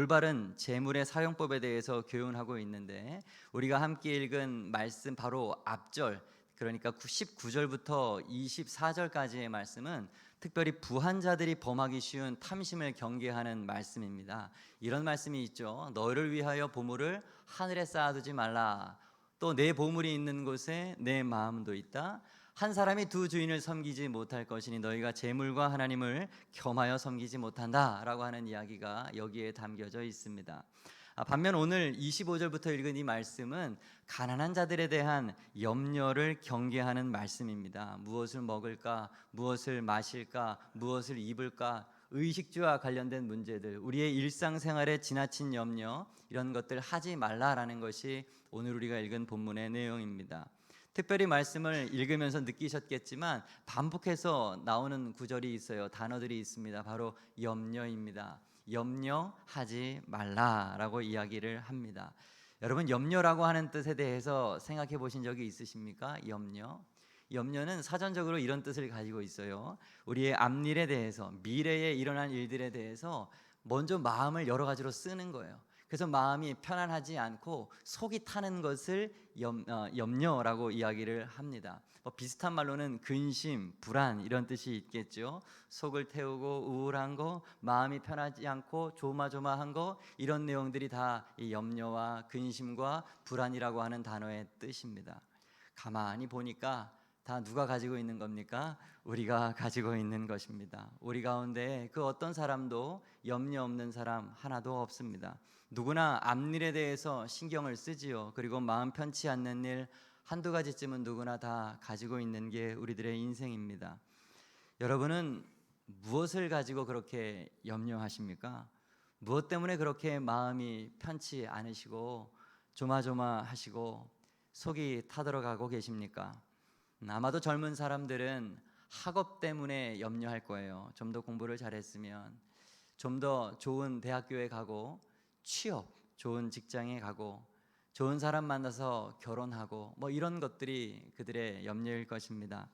올바른 재물의 사용법에 대해서 교훈하고 있는데, 우리가 함께 읽은 말씀 바로 앞절, 그러니까 19절부터 24절까지의 말씀은 특별히 부한자들이 범하기 쉬운 탐심을 경계하는 말씀입니다. 이런 말씀이 있죠. 너를 위하여 보물을 하늘에 쌓아두지 말라. 또 내 보물이 있는 곳에 내 마음도 있다. 한 사람이 두 주인을 섬기지 못할 것이니 너희가 재물과 하나님을 겸하여 섬기지 못한다 라고 하는 이야기가 여기에 담겨져 있습니다. 반면 오늘 25절부터 읽은 이 말씀은 가난한 자들에 대한 염려를 경계하는 말씀입니다. 무엇을 먹을까, 무엇을 마실까, 무엇을 입을까, 의식주와 관련된 문제들, 우리의 일상생활에 지나친 염려, 이런 것들 하지 말라라는 것이 오늘 우리가 읽은 본문의 내용입니다. 특별히 말씀을 읽으면서 느끼셨겠지만 반복해서 나오는 구절이 있어요. 단어들이 있습니다. 바로 염려입니다. 염려하지 말라라고 이야기를 합니다. 여러분, 염려라고 하는 뜻에 대해서 생각해 보신 적이 있으십니까? 염려는 사전적으로 이런 뜻을 가지고 있어요. 우리의 앞일에 대해서, 미래에 일어날 일들에 대해서 먼저 마음을 여러 가지로 쓰는 거예요. 그래서 마음이 편안하지 않고 속이 타는 것을 염려라고 이야기를 합니다. 비슷한 말로는 근심, 불안 이런 뜻이 있겠죠. 속을 태우고 우울한 거, 마음이 편하지 않고 조마조마한 거, 이런 내용들이 다 이 염려와 근심과 불안이라고 하는 단어의 뜻입니다. 가만히 보니까 다 누가 가지고 있는 겁니까? 우리가 가지고 있는 것입니다. 우리 가운데 그 어떤 사람도 염려 없는 사람 하나도 없습니다. 누구나 앞일에 대해서 신경을 쓰지요. 그리고 마음 편치 않는 일 한두 가지쯤은 누구나 다 가지고 있는 게 우리들의 인생입니다. 여러분은 무엇을 가지고 그렇게 염려하십니까? 무엇 때문에 그렇게 마음이 편치 않으시고 조마조마하시고 속이 타들어가고 계십니까? 아마도 젊은 사람들은 학업 때문에 염려할 거예요. 좀 더 공부를 잘했으면, 좀 더 좋은 대학교에 가고, 취업, 좋은 직장에 가고, 좋은 사람 만나서 결혼하고, 이런 것들이 그들의 염려일 것입니다.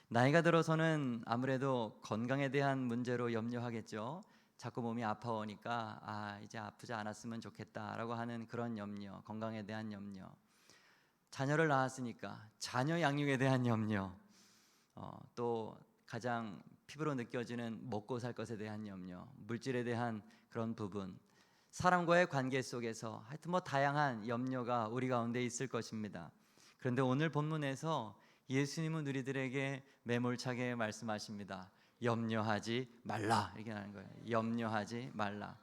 나이가 들어서는 아무래도 건강에 대한 문제로 염려하겠죠. 자꾸 몸이 아파오니까 이제 아프지 않았으면 좋겠다라고 하는 그런 염려, 건강에 대한 염려. 자녀를 낳았으니까 자녀 양육에 대한 염려, 또 가장 피부로 느껴지는 먹고 살 것에 대한 염려, 물질에 대한 그런 부분, 사람과의 관계 속에서 하여튼 다양한 염려가 우리 가운데 있을 것입니다. 그런데 오늘 본문에서 예수님은 우리들에게 매몰차게 말씀하십니다. 염려하지 말라, 이렇게 하는 거예요. 염려하지 말라.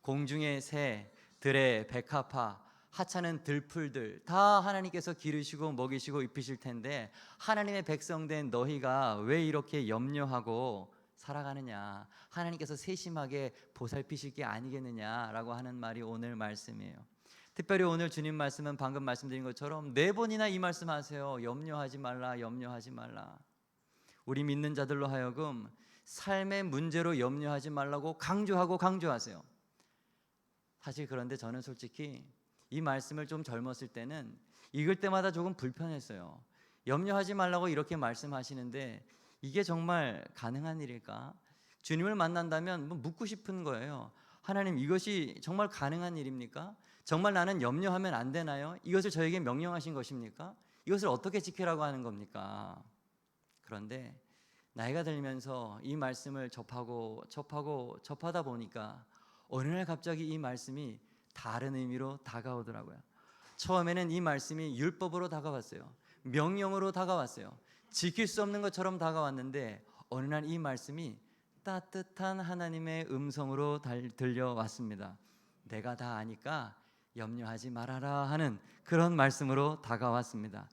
공중의 새, 들의 백합화, 하찮은 들풀들 다 하나님께서 기르시고 먹이시고 입히실 텐데, 하나님의 백성된 너희가 왜 이렇게 염려하고 살아가느냐, 하나님께서 세심하게 보살피실 게 아니겠느냐라고 하는 말이 오늘 말씀이에요. 특별히 오늘 주님 말씀은 방금 말씀드린 것처럼 4번이나 이 말씀하세요. 염려하지 말라, 염려하지 말라. 우리 믿는 자들로 하여금 삶의 문제로 염려하지 말라고 강조하세요. 사실 그런데 저는 솔직히 이 말씀을 좀 젊었을 때는 읽을 때마다 조금 불편했어요. 염려하지 말라고 이렇게 말씀하시는데 이게 정말 가능한 일일까? 주님을 만난다면 묻고 싶은 거예요. 하나님, 이것이 정말 가능한 일입니까? 정말 나는 염려하면 안 되나요? 이것을 저에게 명령하신 것입니까? 이것을 어떻게 지키라고 하는 겁니까? 그런데 나이가 들면서 이 말씀을 접하다 보니까 어느 날 갑자기 이 말씀이 다른 의미로 다가오더라고요. 처음에는 이 말씀이 율법으로 다가왔어요. 명령으로 다가왔어요. 지킬 수 없는 것처럼 다가왔는데 어느 날 이 말씀이 따뜻한 하나님의 음성으로 들려왔습니다. 내가 다 아니까 염려하지 말아라 하는 그런 말씀으로 다가왔습니다.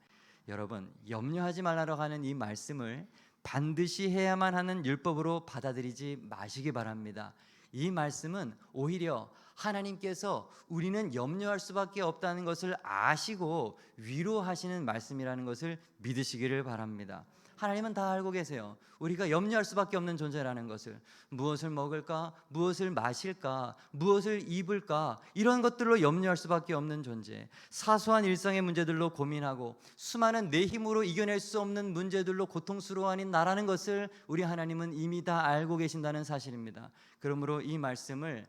여러분, 염려하지 말라고 하는 이 말씀을 반드시 해야만 하는 율법으로 받아들이지 마시기 바랍니다. 이 말씀은 오히려 하나님께서 우리는 염려할 수밖에 없다는 것을 아시고 위로하시는 말씀이라는 것을 믿으시기를 바랍니다. 하나님은 다 알고 계세요. 우리가 염려할 수밖에 없는 존재라는 것을, 무엇을 먹을까, 무엇을 마실까, 무엇을 입을까, 이런 것들로 염려할 수밖에 없는 존재, 사소한 일상의 문제들로 고민하고 수많은 내 힘으로 이겨낼 수 없는 문제들로 고통스러워하는 나라는 것을 우리 하나님은 이미 다 알고 계신다는 사실입니다. 그러므로 이 말씀을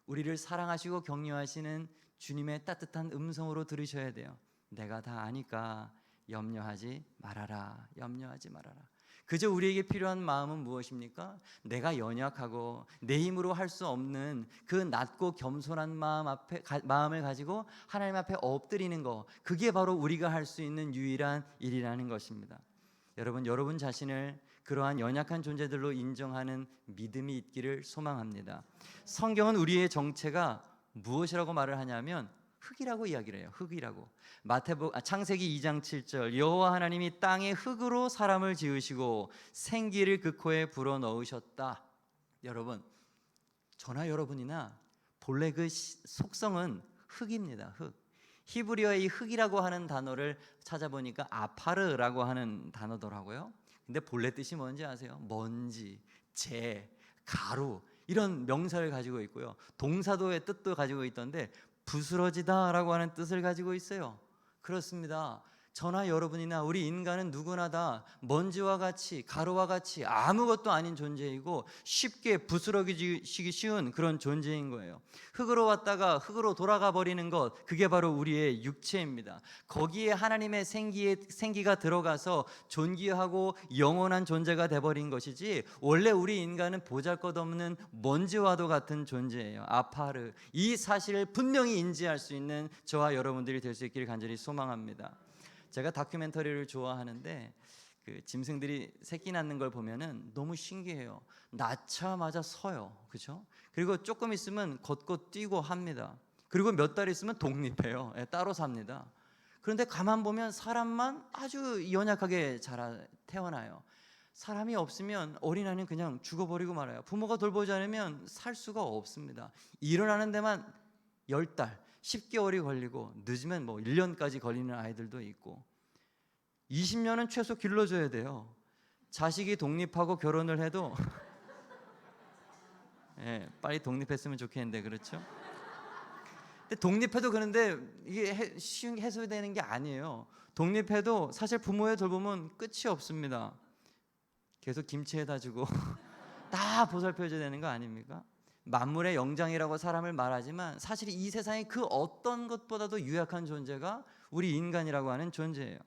우리를 사랑하시고 격려하시는 주님의 따뜻한 음성으로 들으셔야 돼요. 내가 다 아니까 염려하지 말아라. 염려하지 말아라. 그저 우리에게 필요한 마음은 무엇입니까? 내가 연약하고 내 힘으로 할 수 없는 그 낮고 겸손한 마음을 가지고 하나님 앞에 엎드리는 거, 그게 바로 우리가 할 수 있는 유일한 일이라는 것입니다. 여러분 자신을 그러한 연약한 존재들로 인정하는 믿음이 있기를 소망합니다. 성경은 우리의 정체가 무엇이라고 말을 하냐면 흙이라고 이야기를 해요. 흙이라고. 창세기 2장 7절, 여호와 하나님이 땅에 흙으로 사람을 지으시고 생기를 그 코에 불어넣으셨다. 여러분, 저나 여러분이나 본래 그 속성은 흙입니다. 흙. 히브리어의 이 흙이라고 하는 단어를 찾아보니까 아파르라고 하는 단어더라고요. 근데 본래 뜻이 뭔지 아세요? 먼지, 재, 가루 이런 명사를 가지고 있고요. 동사도의 뜻도 가지고 있던데 부스러지다라고 하는 뜻을 가지고 있어요. 그렇습니다. 저나 여러분이나 우리 인간은 누구나 다 먼지와 같이 가루와 같이 아무것도 아닌 존재이고 쉽게 부스러기시기 쉬운 그런 존재인 거예요. 흙으로 왔다가 흙으로 돌아가 버리는 것, 그게 바로 우리의 육체입니다. 거기에 하나님의 생기가 들어가서 존귀하고 영원한 존재가 돼버린 것이지, 원래 우리 인간은 보잘것없는 먼지와도 같은 존재예요. 아파르. 이 사실을 분명히 인지할 수 있는 저와 여러분들이 될 수 있기를 간절히 소망합니다. 제가 다큐멘터리를 좋아하는데 그 짐승들이 새끼 낳는 걸 보면은 너무 신기해요. 낳자마자 서요, 그렇죠? 그리고 조금 있으면 걷고 뛰고 합니다. 그리고 몇 달 있으면 독립해요. 따로 삽니다. 그런데 가만 보면 사람만 아주 연약하게 태어나요. 사람이 없으면 어린아이는 그냥 죽어버리고 말아요. 부모가 돌보지 않으면 살 수가 없습니다. 일어나는 데만 10달 10개월이 걸리고 늦으면 1년까지 걸리는 아이들도 있고 20년은 최소 길러줘야 돼요. 자식이 독립하고 결혼을 해도 빨리 독립했으면 좋겠는데, 그렇죠? 근데 독립해도 그런데 이게 쉬운 해소되는 게 아니에요. 독립해도 사실 부모의 돌봄은 끝이 없습니다. 계속 김치에다 주고 다 보살펴줘야 되는 거 아닙니까? 만물의 영장이라고 사람을 말하지만 사실 이 세상에 그 어떤 것보다도 유약한 존재가 우리 인간이라고 하는 존재예요.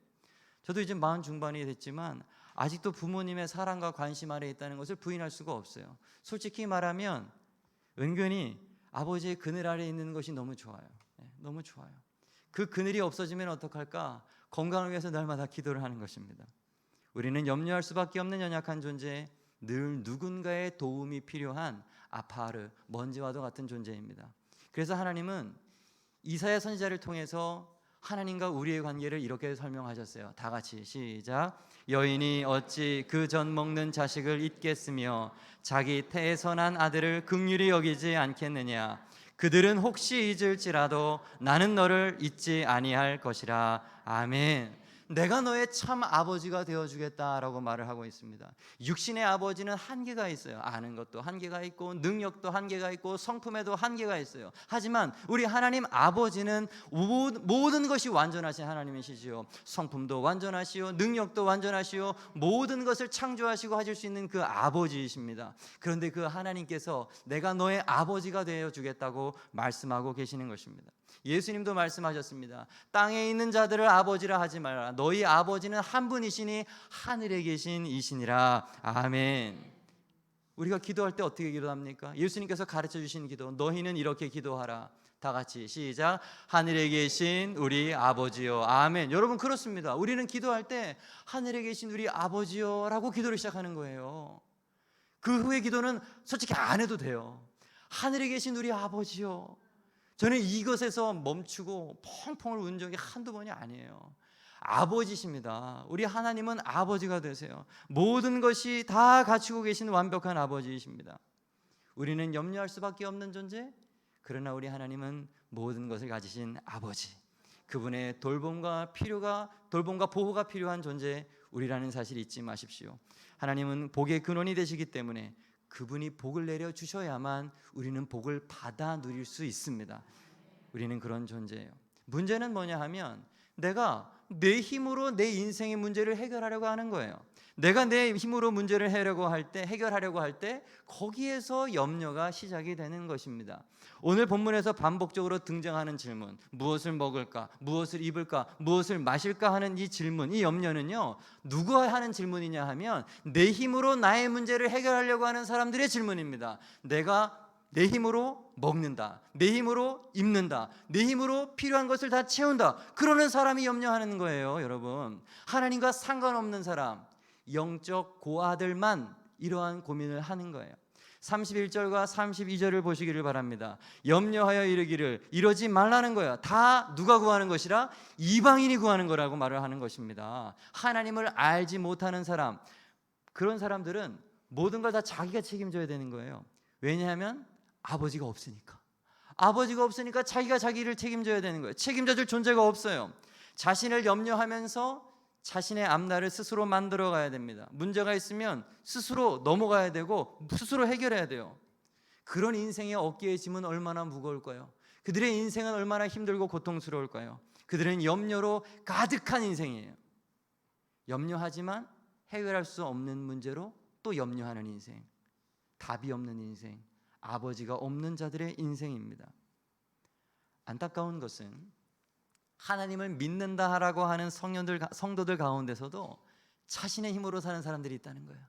저도 이제 40 중반이 됐지만 아직도 부모님의 사랑과 관심 아래에 있다는 것을 부인할 수가 없어요. 솔직히 말하면 은근히 아버지의 그늘 아래에 있는 것이 너무 좋아요. 너무 좋아요. 그 그늘이 없어지면 어떡할까? 건강을 위해서 날마다 기도를 하는 것입니다. 우리는 염려할 수밖에 없는 연약한 존재, 늘 누군가의 도움이 필요한 아파르, 먼지와도 같은 존재입니다. 그래서 하나님은 이사야 선지자를 통해서 하나님과 우리의 관계를 이렇게 설명하셨어요. 다 같이 시작. 여인이 어찌 그 젖 먹는 자식을 잊겠으며 자기 태에서 난 아들을 긍휼히 여기지 않겠느냐. 그들은 혹시 잊을지라도 나는 너를 잊지 아니할 것이라. 아멘. 내가 너의 참 아버지가 되어주겠다라고 말을 하고 있습니다. 육신의 아버지는 한계가 있어요. 아는 것도 한계가 있고 능력도 한계가 있고 성품에도 한계가 있어요. 하지만 우리 하나님 아버지는 모든 것이 완전하신 하나님이시지요. 성품도 완전하시오, 능력도 완전하시오, 모든 것을 창조하시고 하실 수 있는 그 아버지이십니다. 그런데 그 하나님께서 내가 너의 아버지가 되어주겠다고 말씀하고 계시는 것입니다. 예수님도 말씀하셨습니다. 땅에 있는 자들을 아버지라 하지 말라. 너희 아버지는 한 분이시니 하늘에 계신 이시니라. 아멘. 우리가 기도할 때 어떻게 기도합니까? 예수님께서 가르쳐 주신 기도, 너희는 이렇게 기도하라. 다 같이 시작. 하늘에 계신 우리 아버지요. 아멘. 여러분, 그렇습니다. 우리는 기도할 때 하늘에 계신 우리 아버지요 라고 기도를 시작하는 거예요. 그 후의 기도는 솔직히 안 해도 돼요. 하늘에 계신 우리 아버지요. 저는 이것에서 멈추고 펑펑을 운 적이 한두 번이 아니에요. 아버지십니다. 우리 하나님은 아버지가 되세요. 모든 것이 다 갖추고 계신 완벽한 아버지이십니다. 우리는 염려할 수밖에 없는 존재, 그러나 우리 하나님은 모든 것을 가지신 아버지, 그분의 돌봄과 보호가 필요한 존재, 우리라는 사실 잊지 마십시오. 하나님은 복의 근원이 되시기 때문에 그분이 복을 내려 주셔야만 우리는 복을 받아 누릴 수 있습니다. 우리는 그런 존재예요. 문제는 뭐냐 하면 내가 내 힘으로 내 인생의 문제를 해결하려고 하는 거예요. 내가 내 힘으로 문제를 해결하려고 할 때 거기에서 염려가 시작이 되는 것입니다. 오늘 본문에서 반복적으로 등장하는 질문, 무엇을 먹을까, 무엇을 입을까, 무엇을 마실까 하는 이 질문, 이 염려는요, 누가 하는 질문이냐 하면 내 힘으로 나의 문제를 해결하려고 하는 사람들의 질문입니다. 내가 내 힘으로 먹는다, 내 힘으로 입는다, 내 힘으로 필요한 것을 다 채운다, 그러는 사람이 염려하는 거예요. 여러분, 하나님과 상관없는 사람, 영적 고아들만 이러한 고민을 하는 거예요. 31절과 32절을 보시기를 바랍니다. 염려하여 이르기를, 이러지 말라는 거야. 다 누가 구하는 것이라? 이방인이 구하는 거라고 말을 하는 것입니다. 하나님을 알지 못하는 사람, 그런 사람들은 모든 걸 다 자기가 책임져야 되는 거예요. 왜냐하면 아버지가 없으니까. 아버지가 없으니까 자기가 자기를 책임져야 되는 거예요. 책임져줄 존재가 없어요. 자신을 염려하면서 자신의 앞날을 스스로 만들어 가야 됩니다. 문제가 있으면 스스로 넘어가야 되고 스스로 해결해야 돼요. 그런 인생의 어깨의 짐은 얼마나 무거울까요? 그들의 인생은 얼마나 힘들고 고통스러울까요? 그들은 염려로 가득한 인생이에요. 염려하지만 해결할 수 없는 문제로 또 염려하는 인생, 답이 없는 인생, 아버지가 없는 자들의 인생입니다. 안타까운 것은 하나님을 믿는다라고 하는 성도들 가운데서도 자신의 힘으로 사는 사람들이 있다는 거예요.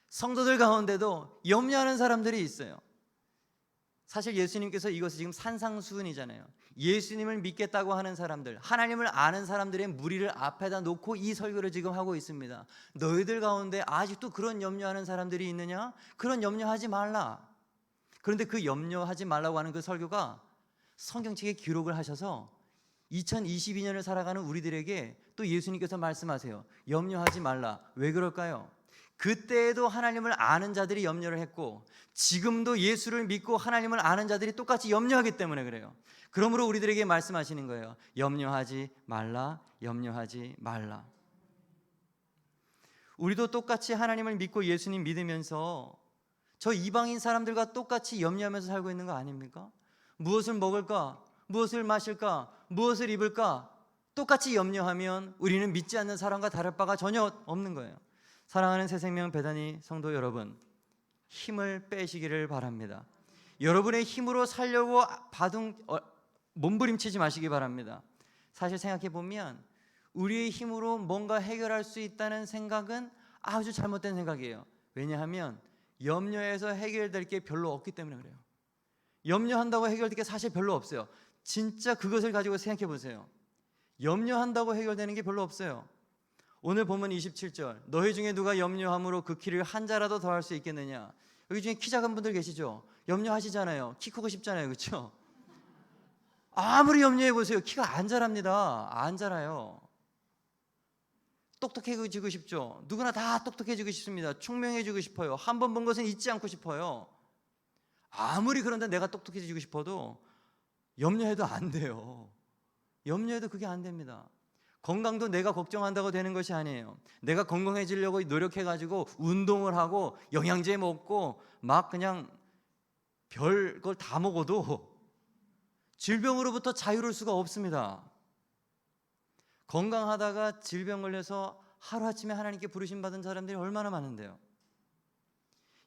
성도들 가운데도 염려하는 사람들이 있어요. 사실 예수님께서 이것이 지금 산상수훈이잖아요. 예수님을 믿겠다고 하는 사람들, 하나님을 아는 사람들의 무리를 앞에다 놓고 이 설교를 지금 하고 있습니다. 너희들 가운데 아직도 그런 염려하는 사람들이 있느냐? 그런 염려하지 말라. 그런데 그 염려하지 말라고 하는 그 설교가 성경책에 기록을 하셔서 2022년을 살아가는 우리들에게 또 예수님께서 말씀하세요. 염려하지 말라. 왜 그럴까요? 그때에도 하나님을 아는 자들이 염려를 했고 지금도 예수를 믿고 하나님을 아는 자들이 똑같이 염려하기 때문에 그래요. 그러므로 우리들에게 말씀하시는 거예요. 염려하지 말라. 염려하지 말라. 우리도 똑같이 하나님을 믿고 예수님 믿으면서 저 이방인 사람들과 똑같이 염려하면서 살고 있는 거 아닙니까? 무엇을 먹을까? 무엇을 마실까? 무엇을 입을까? 똑같이 염려하면 우리는 믿지 않는 사람과 다를 바가 전혀 없는 거예요. 사랑하는 새생명 베다니 성도 여러분, 힘을 빼시기를 바랍니다. 여러분의 힘으로 살려고 몸부림치지 마시기 바랍니다. 사실 생각해 보면 우리의 힘으로 뭔가 해결할 수 있다는 생각은 아주 잘못된 생각이에요. 왜냐하면 염려해서 해결될 게 별로 없기 때문에 그래요. 염려한다고 해결될 게 사실 별로 없어요. 진짜 그것을 가지고 생각해 보세요. 염려한다고 해결되는 게 별로 없어요. 오늘 본문 27절, 너희 중에 누가 염려함으로 그 키를 한 자라도 더할 수 있겠느냐? 여기 중에 키 작은 분들 계시죠? 염려하시잖아요. 키 크고 싶잖아요. 그렇죠? 아무리 염려해 보세요. 키가 안 자랍니다. 안 자라요. 똑똑해지고 싶죠? 누구나 다 똑똑해지고 싶습니다. 총명해지고 싶어요. 한 번 본 것은 잊지 않고 싶어요. 아무리 그런데 내가 똑똑해지고 싶어도 염려해도 안 돼요. 염려해도 그게 안 됩니다. 건강도 내가 걱정한다고 되는 것이 아니에요. 내가 건강해지려고 노력해가지고 운동을 하고 영양제 먹고 막 그냥 별걸 다 먹어도 질병으로부터 자유로울 수가 없습니다. 건강하다가 질병 걸려서 하루아침에 하나님께 부르심 받은 사람들이 얼마나 많은데요.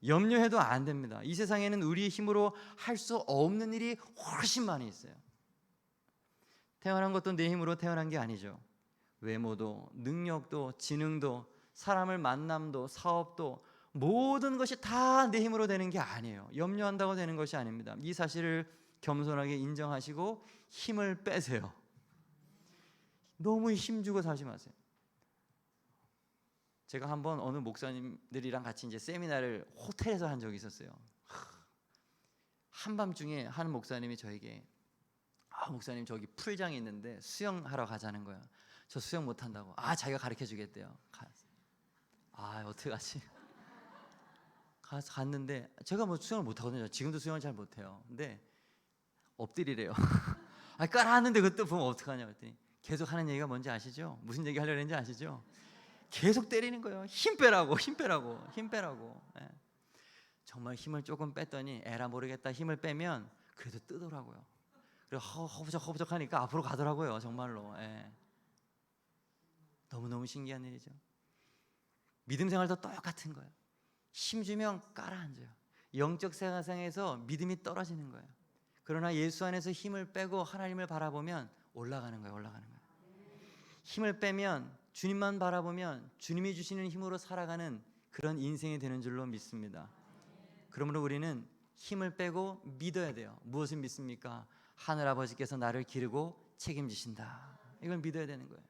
염려해도 안 됩니다. 이 세상에는 우리의 힘으로 할 수 없는 일이 훨씬 많이 있어요. 태어난 것도 내 힘으로 태어난 게 아니죠. 외모도 능력도 지능도 사람을 만남도 사업도 모든 것이 다 내 힘으로 되는 게 아니에요. 염려한다고 되는 것이 아닙니다. 이 사실을 겸손하게 인정하시고 힘을 빼세요. 너무 힘주고 살지 마세요. 제가 한번 어느 목사님들이랑 같이 이제 세미나를 호텔에서 한 적이 있었어요. 한밤중에 한 목사님이 저에게 목사님 저기 풀장이 있는데 수영하러 가자는 거예요. 저 수영 못한다고. 자기가 가르쳐 주겠대요. 어떻게 가지? 가서 갔는데 제가 뭐 수영을 못하거든요. 지금도 수영을 잘 못해요. 근데 엎드리래요. 깔아놨는데 그때 보면 어떡하냐 그랬더니 계속 하는 얘기가 뭔지 아시죠? 무슨 얘기 하려고 했는지 아시죠? 계속 때리는 거예요. 힘 빼라고. 예. 정말 힘을 조금 뺐더니 에라 모르겠다 힘을 빼면 그래도 뜨더라고요. 그리고 허부적 하니까 앞으로 가더라고요. 정말로. 예. 너무너무 신기한 일이죠. 믿음 생활도 똑같은 거예요. 힘주면 깔아앉아요. 영적 생활상에서 믿음이 떨어지는 거예요. 그러나 예수 안에서 힘을 빼고 하나님을 바라보면 올라가는 거예요. 올라가는 거예요. 힘을 빼면, 주님만 바라보면 주님이 주시는 힘으로 살아가는 그런 인생이 되는 줄로 믿습니다. 그러므로 우리는 힘을 빼고 믿어야 돼요. 무엇을 믿습니까? 하늘아버지께서 나를 기르고 책임지신다. 이걸 믿어야 되는 거예요.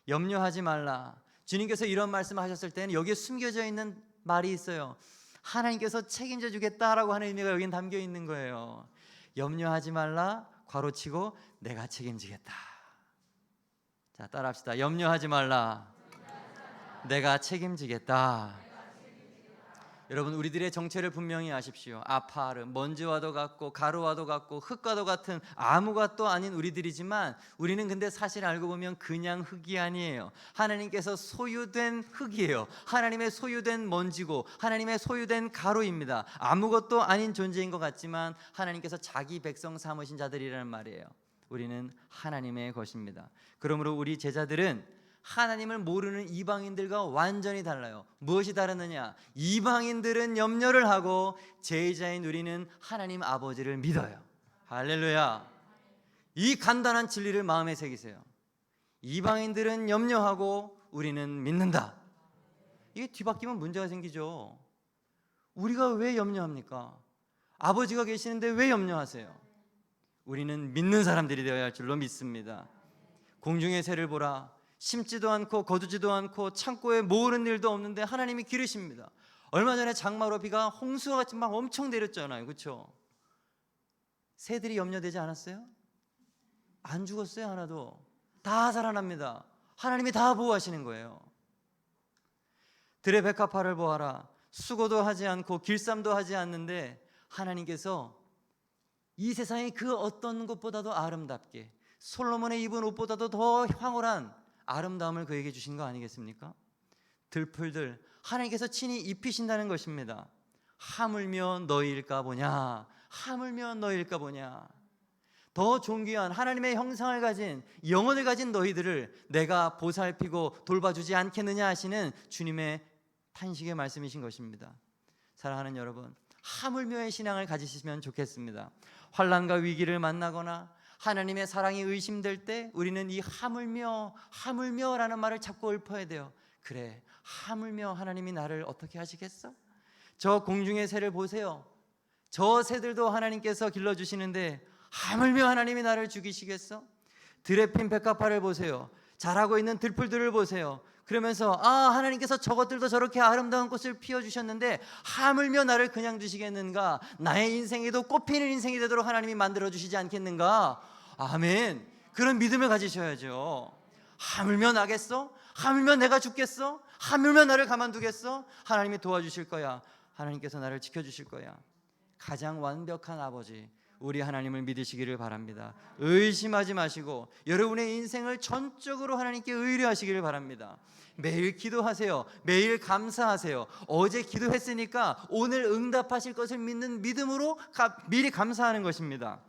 염려하지 말라. 주님께서 이런 말씀하셨을 때는 여기에 숨겨져 있는 말이 있어요. 하나님께서 책임져 주겠다라고 하는 의미가 여기는 담겨 있는 거예요. 염려하지 말라, 괄호치고 내가 책임지겠다. 자, 따라합시다. 염려하지 말라, 내가 책임지겠다. 여러분, 우리들의 정체를 분명히 아십시오. 아파르, 먼지와도 같고 가루와도 같고 흙과도 같은 아무것도 아닌 우리들이지만 우리는 근데 사실 알고 보면 그냥 흙이 아니에요. 하나님께서 소유된 흙이에요. 하나님의 소유된 먼지고 하나님의 소유된 가루입니다. 아무것도 아닌 존재인 것 같지만 하나님께서 자기 백성 삼으신 자들이라는 말이에요. 우리는 하나님의 것입니다. 그러므로 우리 제자들은 하나님을 모르는 이방인들과 완전히 달라요. 무엇이 다르느냐? 이방인들은 염려를 하고 제자인 우리는 하나님 아버지를 믿어요. 할렐루야. 이 간단한 진리를 마음에 새기세요. 이방인들은 염려하고 우리는 믿는다. 이게 뒤바뀌면 문제가 생기죠. 우리가 왜 염려합니까? 아버지가 계시는데 왜 염려하세요? 우리는 믿는 사람들이 되어야 할 줄로 믿습니다. 공중의 새를 보라. 심지도 않고 거두지도 않고 창고에 모으는 일도 없는데 하나님이 기르십니다. 얼마 전에 장마로 비가 홍수와 같이 막 엄청 내렸잖아요. 그렇죠? 새들이 염려되지 않았어요? 안 죽었어요. 하나도. 다 살아납니다. 하나님이 다 보호하시는 거예요. 들의 백합화를 보아라. 수고도 하지 않고 길쌈도 하지 않는데 하나님께서 이 세상의 그 어떤 것보다도 아름답게, 솔로몬의 입은 옷보다도 더 황홀한 아름다움을 그에게 주신 거 아니겠습니까? 들풀들 하나님께서 친히 입히신다는 것입니다. 하물며 너희일까 보냐. 하물며 너희일까 보냐. 더 존귀한 하나님의 형상을 가진, 영혼을 가진 너희들을 내가 보살피고 돌봐주지 않겠느냐 하시는 주님의 탄식의 말씀이신 것입니다. 사랑하는 여러분, 하물며의 신앙을 가지시면 좋겠습니다. 환난과 위기를 만나거나 하나님의 사랑이 의심될 때 우리는 이 하물며라는 말을 자꾸 읊어야 돼요. 그래, 하물며 하나님이 나를 어떻게 하시겠어? 저 공중의 새를 보세요. 저 새들도 하나님께서 길러주시는데 하물며 하나님이 나를 죽이시겠어? 들에 핀 백합화를 보세요. 자라고 있는 들풀들을 보세요. 그러면서 하나님께서 저것들도 저렇게 아름다운 꽃을 피워주셨는데 하물며 나를 그냥 두시겠는가? 나의 인생에도 꽃피는 인생이 되도록 하나님이 만들어주시지 않겠는가? 아멘. 그런 믿음을 가지셔야죠. 하물며 나겠어? 하물며 내가 죽겠어? 하물며 나를 가만두겠어? 하나님이 도와주실 거야. 하나님께서 나를 지켜주실 거야. 가장 완벽한 아버지, 우리 하나님을 믿으시기를 바랍니다. 의심하지 마시고 여러분의 인생을 전적으로 하나님께 의뢰하시기를 바랍니다. 매일 기도하세요. 매일 감사하세요. 어제 기도했으니까 오늘 응답하실 것을 믿는 믿음으로 미리 감사하는 것입니다.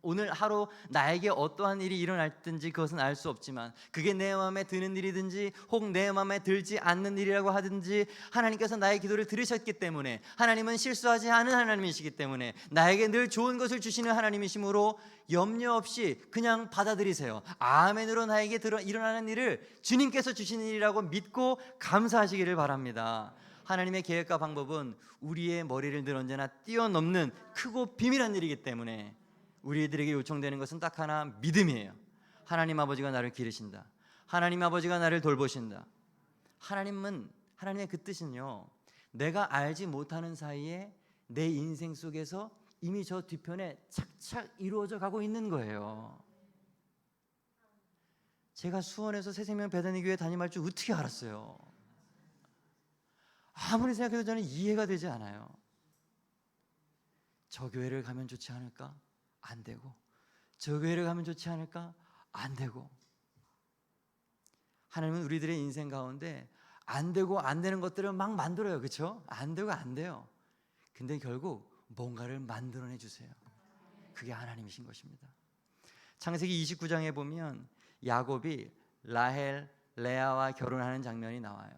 오늘 하루 나에게 어떠한 일이 일어날든지 그것은 알 수 없지만 그게 내 마음에 드는 일이든지 혹 내 마음에 들지 않는 일이라고 하든지 하나님께서 나의 기도를 들으셨기 때문에, 하나님은 실수하지 않은 하나님이시기 때문에 나에게 늘 좋은 것을 주시는 하나님이시므로 염려 없이 그냥 받아들이세요. 아멘으로 나에게 일어나는 일을 주님께서 주시는 일이라고 믿고 감사하시기를 바랍니다. 하나님의 계획과 방법은 우리의 머리를 늘 언제나 뛰어넘는 크고 비밀한 일이기 때문에 우리들에게 요청되는 것은 딱 하나, 믿음이에요. 하나님 아버지가 나를 기르신다. 하나님 아버지가 나를 돌보신다. 하나님의 그 뜻은요, 내가 알지 못하는 사이에 내 인생 속에서 이미 저 뒤편에 착착 이루어져 가고 있는 거예요. 제가 수원에서 새생명 베다니교회 담임할 줄 어떻게 알았어요? 아무리 생각해도 저는 이해가 되지 않아요. 저 교회를 가면 좋지 않을까? 안 되고, 저 교회를 가면 좋지 않을까? 안 되고. 하나님은 우리들의 인생 가운데 안 되고 안 되는 것들을 막 만들어요. 그렇죠? 안 되고 안 돼요. 근데 결국 뭔가를 만들어내 주세요. 그게 하나님이신 것입니다. 창세기 29장에 보면 야곱이 라헬, 레아와 결혼하는 장면이 나와요.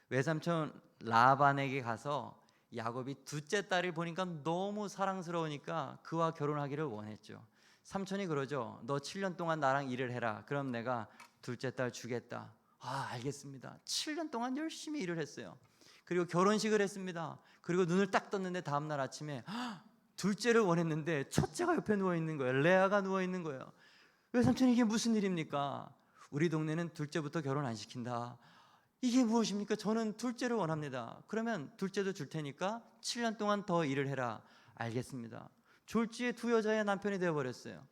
외삼촌 라반에게 가서 야곱이 둘째 딸을 보니까 너무 사랑스러우니까 그와 결혼하기를 원했죠. 삼촌이 그러죠. 너 7년 동안 나랑 일을 해라. 그럼 내가 둘째 딸 주겠다. 알겠습니다. 7년 동안 열심히 일을 했어요. 그리고 결혼식을 했습니다. 그리고 눈을 딱 떴는데 다음날 아침에 둘째를 원했는데 첫째가 옆에 누워있는 거예요. 레아가 누워있는 거예요. 외삼촌 이게 무슨 일입니까? 우리 동네는 둘째부터 결혼 안 시킨다. 이게 무엇입니까? 저는 둘째를 원합니다. 그러면 둘째도 줄 테니까 7년 동안 더 일을 해라. 알겠습니다. 졸지에 두 여자의 남편이 되어버렸어요.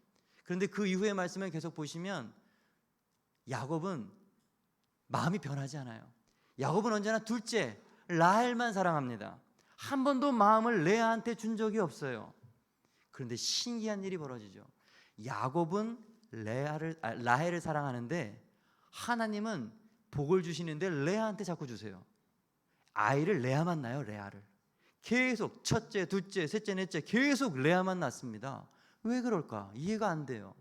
그런데 그 이후의 말씀을 계속 보시면 야곱은 마음이 변하지 않아요. 야곱은 언제나 둘째 라헬만 사랑합니다. 한 번도 마음을 레아한테 준 적이 없어요. 그런데 신기한 일이 벌어지죠. 야곱은 라헬을 사랑하는데 하나님은 복을 주시는데 레아한테 자꾸 주세요. 아이를 레아만 낳아요. 레아를 계속 첫째, 둘째, 셋째, 넷째 계속 레아만 낳습니다. 왜 그럴까? 이해가 안 돼요.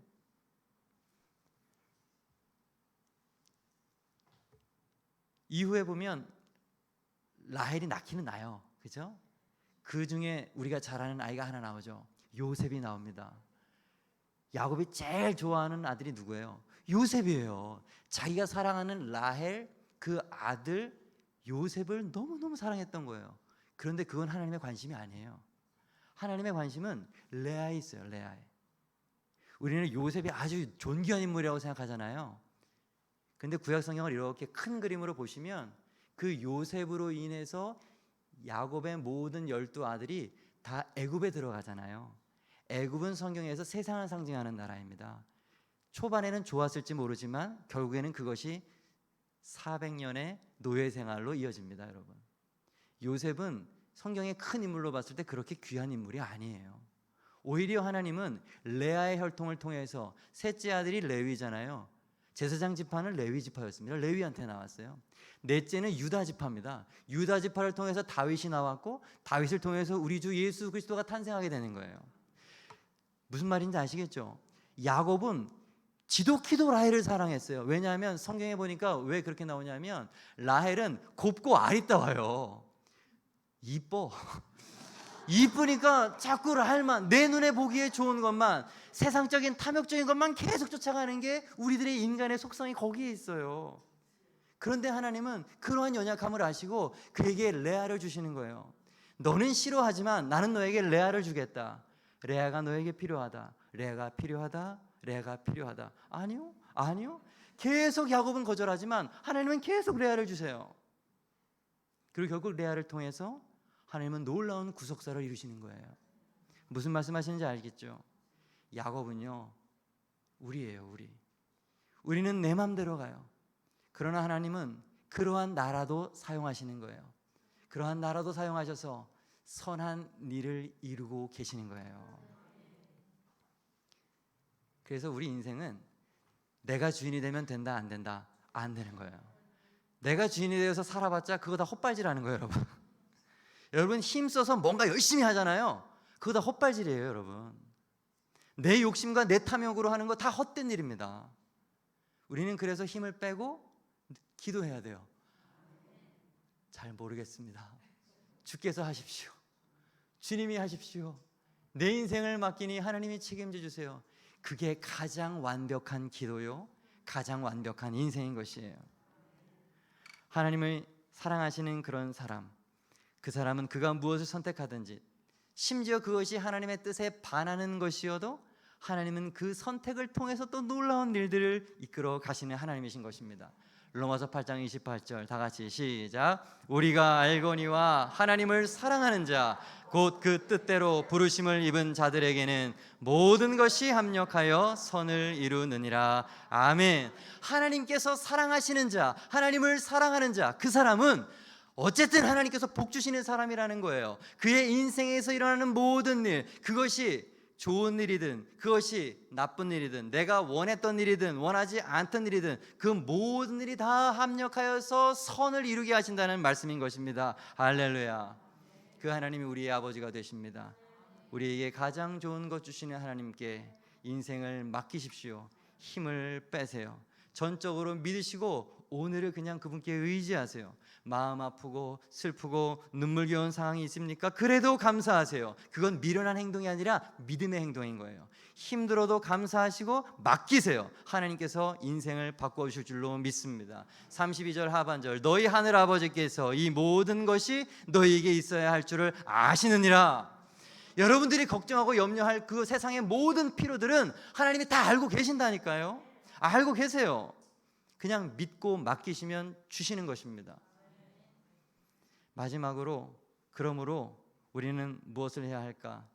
이후에 보면 라헬이 낳기는 나요. 그죠? 그 중에 우리가 잘 아는 아이가 하나 나오죠. 요셉이 나옵니다. 야곱이 제일 좋아하는 아들이 누구예요? 요셉이에요. 자기가 사랑하는 라헬 그 아들 요셉을 너무너무 사랑했던 거예요. 그런데 그건 하나님의 관심이 아니에요. 하나님의 관심은 레아에 있어요. 레아에. 우리는 요셉이 아주 존귀한 인물이라고 생각하잖아요. 근데 구약 성경을 이렇게 큰 그림으로 보시면 그 요셉으로 인해서 야곱의 모든 12아들이 다 애굽에 들어가잖아요. 애굽은 성경에서 세상을 상징하는 나라입니다. 초반에는 좋았을지 모르지만 결국에는 그것이 400년의 노예 생활로 이어집니다. 여러분, 요셉은 성경의 큰 인물로 봤을 때 그렇게 귀한 인물이 아니에요. 오히려 하나님은 레아의 혈통을 통해서 셋째 아들이 레위잖아요. 제사장 지파는 레위 지파였습니다. 레위한테 나왔어요. 넷째는 유다 지파입니다. 유다 지파를 통해서 다윗이 나왔고 다윗을 통해서 우리 주 예수 그리스도가 탄생하게 되는 거예요. 무슨 말인지 아시겠죠? 야곱은 지독히도 라헬을 사랑했어요. 왜냐하면 성경에 보니까 왜 그렇게 나오냐면 라헬은 곱고 아리따워요. 이뻐. 이쁘니까 자꾸 라헬만, 내 눈에 보기에 좋은 것만, 세상적인 탐욕적인 것만 계속 쫓아가는 게 우리들의 인간의 속성이 거기에 있어요. 그런데 하나님은 그러한 연약함을 아시고 그에게 레아를 주시는 거예요. 너는 싫어하지만 나는 너에게 레아를 주겠다. 레아가 너에게 필요하다. 레아가 필요하다. 레아가 필요하다. 아니요, 아니요. 계속 야곱은 거절하지만 하나님은 계속 레아를 주세요. 그리고 결국 레아를 통해서 하나님은 놀라운 구속사를 이루시는 거예요. 무슨 말씀하시는지 알겠죠? 야곱은요, 우리예요. 우리는 내 맘대로 가요. 그러나 하나님은 그러한 나라도 사용하시는 거예요. 그러한 나라도 사용하셔서 선한 일을 이루고 계시는 거예요. 그래서 우리 인생은 내가 주인이 되면 된다, 안 된다? 안 되는 거예요. 내가 주인이 되어서 살아봤자 그거 다 헛발질하는 거예요, 여러분. 여러분 힘써서 뭔가 열심히 하잖아요. 그거 다 헛발질이에요, 여러분. 내 욕심과 내 탐욕으로 하는 거 다 헛된 일입니다. 우리는 그래서 힘을 빼고 기도해야 돼요. 잘 모르겠습니다. 주께서 하십시오. 주님이 하십시오. 내 인생을 맡기니 하나님이 책임져 주세요. 그게 가장 완벽한 기도요, 가장 완벽한 인생인 것이에요. 하나님을 사랑하시는 그런 사람, 그 사람은 그가 무엇을 선택하든지, 심지어 그것이 하나님의 뜻에 반하는 것이어도 하나님은 그 선택을 통해서 또 놀라운 일들을 이끌어 가시는 하나님이신 것입니다. 로마서 8장 28절 다 같이 시작. 우리가 알거니와 하나님을 사랑하는 자 곧 그 뜻대로 부르심을 입은 자들에게는 모든 것이 합력하여 선을 이루느니라. 아멘. 하나님께서 사랑하시는 자, 하나님을 사랑하는 자, 그 사람은 어쨌든 하나님께서 복 주시는 사람이라는 거예요. 그의 인생에서 일어나는 모든 일, 그것이 좋은 일이든 그것이 나쁜 일이든 내가 원했던 일이든 원하지 않던 일이든 그 모든 일이 다 합력하여서 선을 이루게 하신다는 말씀인 것입니다. 할렐루야. 그 하나님이 우리의 아버지가 되십니다. 우리에게 가장 좋은 것 주시는 하나님께 인생을 맡기십시오. 힘을 빼세요. 전적으로 믿으시고 오늘을 그냥 그분께 의지하세요. 마음 아프고 슬프고 눈물겨운 상황이 있습니까? 그래도 감사하세요. 그건 미련한 행동이 아니라 믿음의 행동인 거예요. 힘들어도 감사하시고 맡기세요. 하나님께서 인생을 바꿔주실 줄로 믿습니다. 32절 하반절, 너희 하늘 아버지께서 이 모든 것이 너희에게 있어야 할 줄을 아시느니라. 여러분들이 걱정하고 염려할 그 세상의 모든 필요들은 하나님이 다 알고 계신다니까요. 알고 계세요. 그냥 믿고 맡기시면 주시는 것입니다. 마지막으로, 그러므로 우리는 무엇을 해야 할까?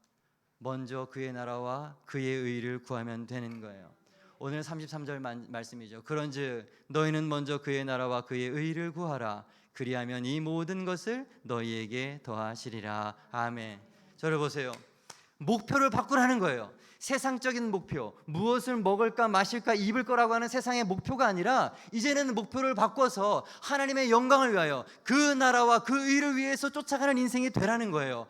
먼저 그의 나라와 그의 의를 구하면 되는 거예요. 오늘 33절 말씀이죠. 그런즉 너희는 먼저 그의 나라와 그의 의를 구하라. 그리하면 이 모든 것을 너희에게 더하시리라. 아멘. 저를 보세요. 목표를 바꾸라는 거예요. 세상적인 목표, 무엇을 먹을까 마실까 입을 거라고 하는 세상의 목표가 아니라 이제는 목표를 바꿔서 하나님의 영광을 위하여 그 나라와 그 의를 위해서 쫓아가는 인생이 되라는 거예요.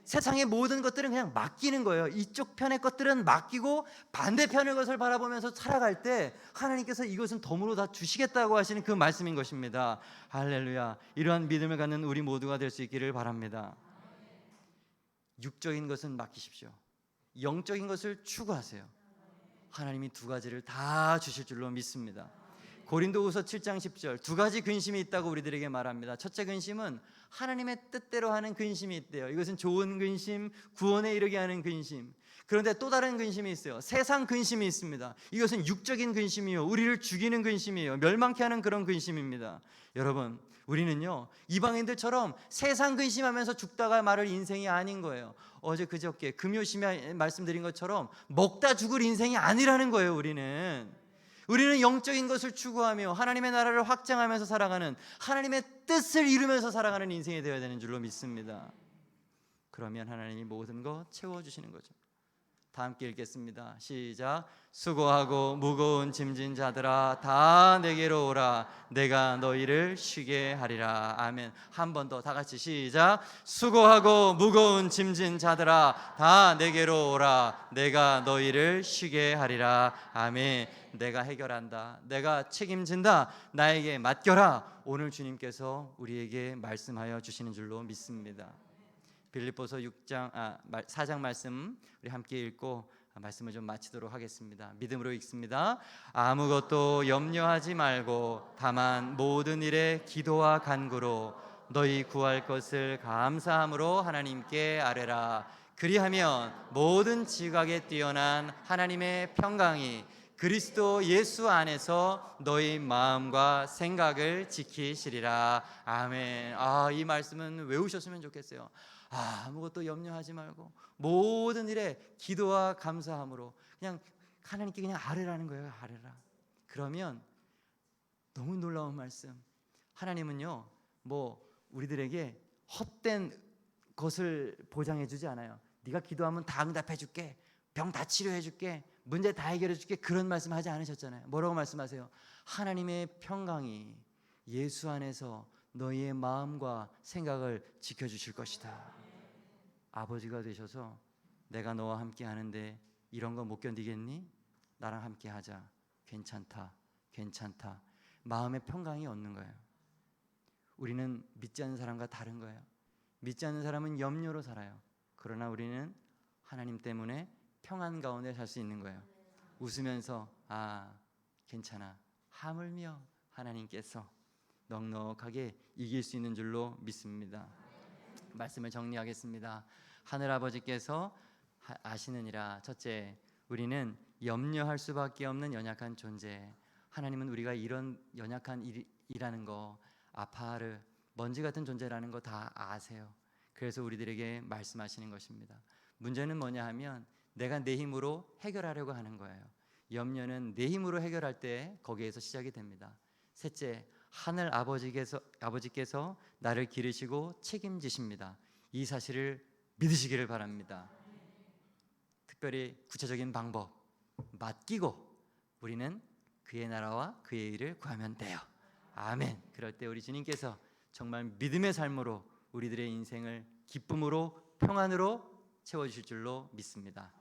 세상의 모든 것들은 그냥 맡기는 거예요. 이쪽 편의 것들은 맡기고 반대편의 것을 바라보면서 살아갈 때 하나님께서 이것은 덤으로 다 주시겠다고 하시는 그 말씀인 것입니다. 할렐루야. 이러한 믿음을 갖는 우리 모두가 될 수 있기를 바랍니다. 육적인 것은 맡기십시오. 영적인 것을 추구하세요. 하나님이 두 가지를 다 주실 줄로 믿습니다. 고린도후서 7장 10절, 두 가지 근심이 있다고 우리들에게 말합니다. 첫째 근심은 하나님의 뜻대로 하는 근심이 있대요. 이것은 좋은 근심, 구원에 이르게 하는 근심. 그런데 또 다른 근심이 있어요. 세상 근심이 있습니다. 이것은 육적인 근심이요, 우리를 죽이는 근심이에요. 멸망케 하는 그런 근심입니다. 여러분, 우리는요 이방인들처럼 세상 근심하면서 죽다가 말을 인생이 아닌 거예요. 어제 그저께 금요심에 말씀드린 것처럼 먹다 죽을 인생이 아니라는 거예요. 우리는 영적인 것을 추구하며 하나님의 나라를 확장하면서 살아가는, 하나님의 뜻을 이루면서 살아가는 인생이 되어야 되는 줄로 믿습니다. 그러면 하나님이 모든 것 채워주시는 거죠. 다 함께 읽겠습니다. 시작. 수고하고 무거운 짐진 자들아 다 내게로 오라. 내가 너희를 쉬게 하리라. 아멘. 한 번 더 다 같이 시작. 수고하고 무거운 짐진 자들아 다 내게로 오라. 내가 너희를 쉬게 하리라. 아멘. 내가 해결한다. 내가 책임진다. 나에게 맡겨라. 오늘 주님께서 우리에게 말씀하여 주시는 줄로 믿습니다. 빌립보서 4장 말씀 우리 함께 읽고 말씀을 좀 마치도록 하겠습니다. 믿음으로 읽습니다. 아무것도 염려하지 말고 다만 모든 일에 기도와 간구로 너희 구할 것을 감사함으로 하나님께 아뢰라. 그리하면 모든 지각에 뛰어난 하나님의 평강이 그리스도 예수 안에서 너희 마음과 생각을 지키시리라. 아멘. 이 말씀은 외우셨으면 좋겠어요. 아무것도 염려하지 말고 모든 일에 기도와 감사함으로 그냥 하나님께 그냥 아뢰라는 거예요. 아뢰라. 그러면 너무 놀라운 말씀. 하나님은요 우리들에게 헛된 것을 보장해 주지 않아요. 네가 기도하면 다 응답해 줄게, 병 다 치료해 줄게, 문제 다 해결해 줄게, 그런 말씀 하지 않으셨잖아요. 뭐라고 말씀하세요? 하나님의 평강이 예수 안에서 너희의 마음과 생각을 지켜주실 것이다. 아버지가 되셔서 내가 너와 함께 하는데 이런 거 못 견디겠니? 나랑 함께 하자. 괜찮다. 마음의 평강이 얻는 거예요. 우리는 믿지 않는 사람과 다른 거예요. 믿지 않는 사람은 염려로 살아요. 그러나 우리는 하나님 때문에 평안 가운데 살 수 있는 거예요. 웃으면서 괜찮아. 하물며 하나님께서 넉넉하게 이길 수 있는 줄로 믿습니다. 말씀을 정리하겠습니다. 하늘아버지께서 아시느니라. 첫째, 우리는 염려할 수밖에 없는 연약한 존재. 하나님은 우리가 이런 연약한 일이라는 거, 아파를 먼지 같은 존재라는 거 다 아세요. 그래서 우리들에게 말씀하시는 것입니다. 문제는 뭐냐 하면 내가 내 힘으로 해결하려고 하는 거예요. 염려는 내 힘으로 해결할 때 거기에서 시작이 됩니다. 셋째, 하늘 아버지께서 나를 기르시고 책임지십니다. 이 사실을 믿으시기를 바랍니다. 특별히 구체적인 방법, 맡기고 우리는 그의 나라와 그의 일을 구하면 돼요. 아멘. 그럴 때 우리 주님께서 정말 믿음의 삶으로 우리들의 인생을 기쁨으로 평안으로 채워주실 줄로 믿습니다.